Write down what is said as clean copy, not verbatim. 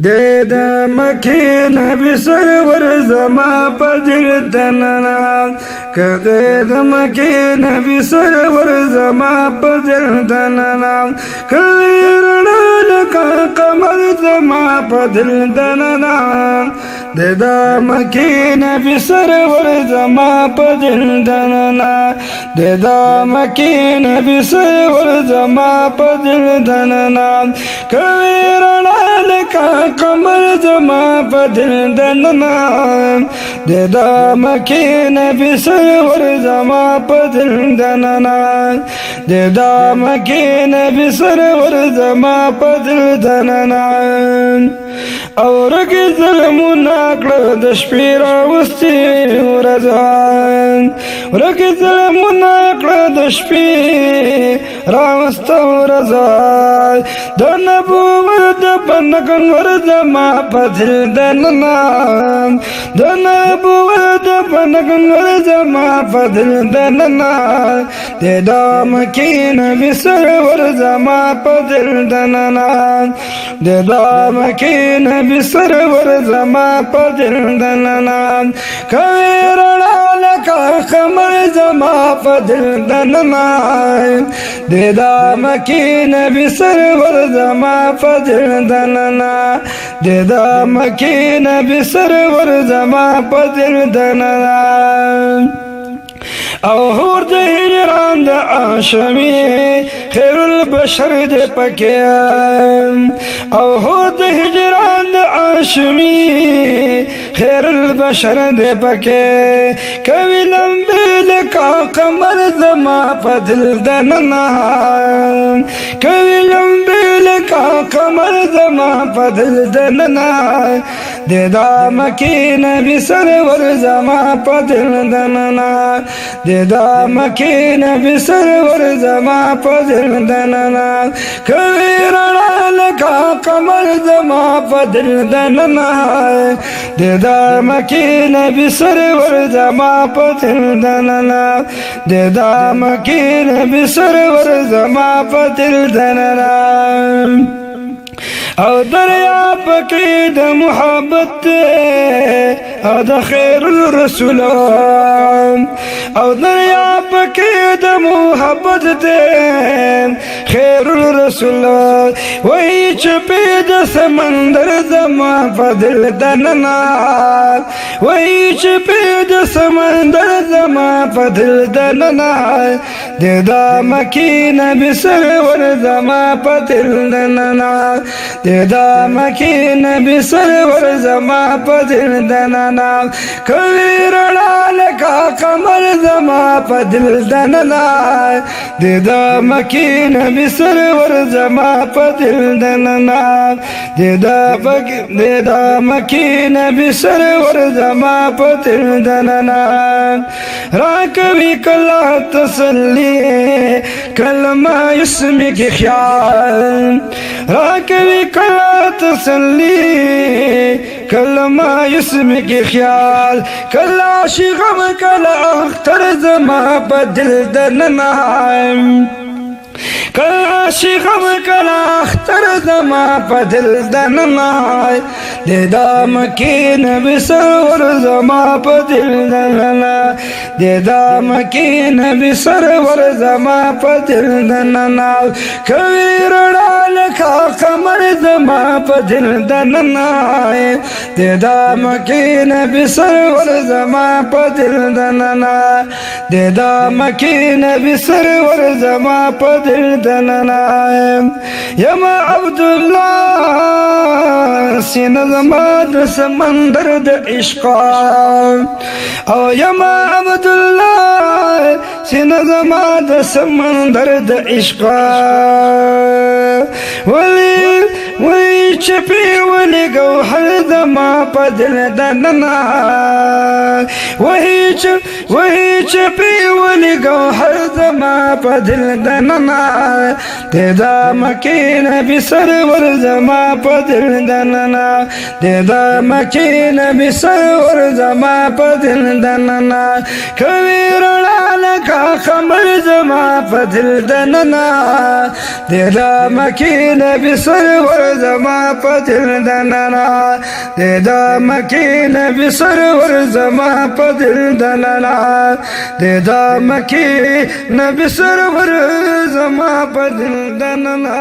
د مکې نبی سرور زما په دل دننه کده د مکې نبی سرور زما په دل دننه کله رڼا لکه قمر زما په دل دننه د مکې نبی سرور زما په دل دننه د مکې نبی سرور زما په دل دننه کله رڼا لکه قمر زما په دل دننه د مکې نبی سرور زما په دل دننه د مکې نبی سرور زما په دل دننه او رګ ظلمونه کړه د شپې راوستې ورځان رګ ظلمونه کړه د شپې راوسته ورځان د نبوت په نګنور زما په دل دننه د نبوت په نګنور زما په دل دننه د مکې نبی سرور زما په دل دننه د مکې نبی سرور زما په دل دننه کوي رڼا لکه قمر زما په دل دننه د مکې نبی سرور زما په دل دننه د مکې نبی سرور زما په دل دننه او هور د هجران د آشمی خیر البشر د پکې او هور د هجران د آشمی خیر البشر د پکې کوي لمبه لکه قمر زما په دل دننه کوي لمبه لکه قمر زما په دل دننه د مکې نبی سرور زما په دل دننه د مکې نبی سرور زما په دل دننه کوي رڼا لکه قمر زما په دل دننه د مکې نبی سرور زما په دل دننه د مکې نبی سرور زما په دل دننه او دریاب کې د محبت او د خیر الرسول او دریاب کې د محبت خیر الرسول وای چې په د سمندر زما په دل دننه وای چې په د سمندر زما په دل دننه د مکې نبی سرور زما په دل دننه د مکې نبی سرور زما په دل دننه کوي رڼا لکه قمر زما په دل دننه د مکې نبی سرور زما په دل دننه د مکې نبی سرور زما په دل دننه راکوي کله تسلی کلمه اسمك خیال راکوي کله تسلی کلمه اسمك خیال کله شغم کله اختر زما په دل دننه کله شغم کله اختر زما په دل دننه د مکې نبی سرور زما په دل دننه د مکې نبی سرور زما په دل دننه کوي رڼا لکه قمر زما په دل دننه د مکې نبی سرور زما په دل دننه د مکې نبی سرور زما په دل دننه یما عبدالله سینه زما د سمندر د عشق او یما عبدالله سینه زما د سمندر د عشق ولی چپی ولی گوهر زما په دل دننه وہی چپی ولی گوهر زما په دل دننه د مکې نبی سرور زما په دل دننه د مکې نبی سرور زما په دل دننه کوي رڼا لکه قمر زما په دل دننه د مکې نبی سرور زما په دل دننا د مکې نبی سرور زما په دل دننا د مکې نبی سرور زما په دل دننا